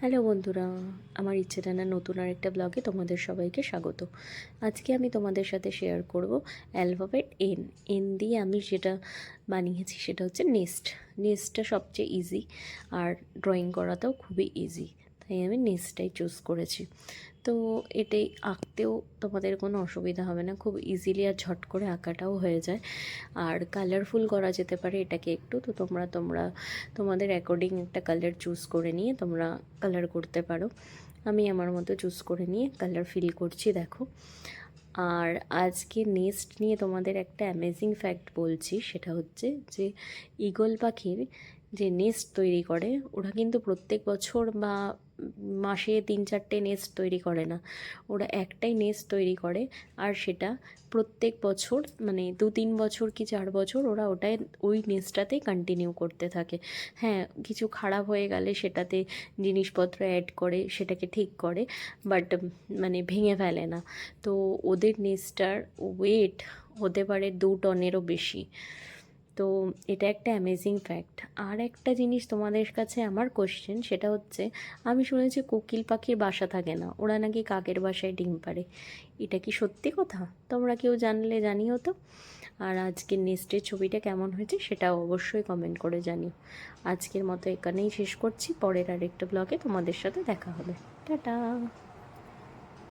Hello বন্ধুরা, আমার ইচ্ছে টানা নতুন আরেকটা ব্লগে তোমাদের সবাইকে স্বাগত। আজকে আমি তোমাদের সাথে শেয়ার করব অ্যালফাবেট এন দিয়ে আমি যেটা বানিয়েছি সেটা হচ্ছে নেস্টটা সবচেয়ে ইজি, আর ড্রয়িং করাটাও খুবই ইজি, তাই আমি নেস্টটাই চুজ করেছি। তো এটাই আঁকতেও তোমাদের কোনো অসুবিধা হবে না, খুব ইজিলি আর ঝট করে আঁকাটাও হয়ে যায়, আর কালারফুল করা যেতে পারে এটাকে একটু। তো তোমরা তোমাদের অ্যাকর্ডিং একটা কালার চুজ করে নিয়ে তোমরা কালার করতে পারো। আমি আমার মতো চুজ করে নিয়ে কালার ফিল করছি, দেখো। আর আজকে নেস্ট নিয়ে তোমাদের একটা অ্যামেজিং ফ্যাক্ট বলছি, সেটা হচ্ছে যে ঈগল পাখির যে নেস্ট তৈরি করে, ওরা কিন্তু প্রত্যেক বছর বা মাসে 3-4টে নেস্ট তৈরি করে না, ওরা একটাই নেস্ট তৈরি করে। আর সেটা প্রত্যেক বছর, মানে 2-3 বছর কি 4 বছর ওরা ওই নেস্টটাতেই কন্টিনিউ করতে থাকে। হ্যাঁ, কিছু খারাপ হয়ে গেলে সেটাতে জিনিসপত্র অ্যাড করে সেটাকে ঠিক করে, বাট মানে ভেঙে ফেলে না। তো ওদের নেস্টটার ওয়েট হতে পারে 2 টনেরও বেশি। তো এটা একটা অ্যামেজিং ফ্যাক্ট। আর একটা জিনিস তোমাদের কাছে আমার কোশ্চেন, সেটা হচ্ছে আমি শুনেছি কোকিল পাখির বাসা থাকে না, ওরা নাকি কাকের বাসায় ডিম পাড়ে। এটা কি সত্যি কথা? তোমরা কেউ জানলে জানিও তো। আর আজকের নেস্টের ছবিটা কেমন হয়েছে সেটাও অবশ্যই কমেন্ট করে জানিও। আজকের মতো এখানেই শেষ করছি, পরের আরেকটা ব্লগে তোমাদের সাথে দেখা হবে। টাটা।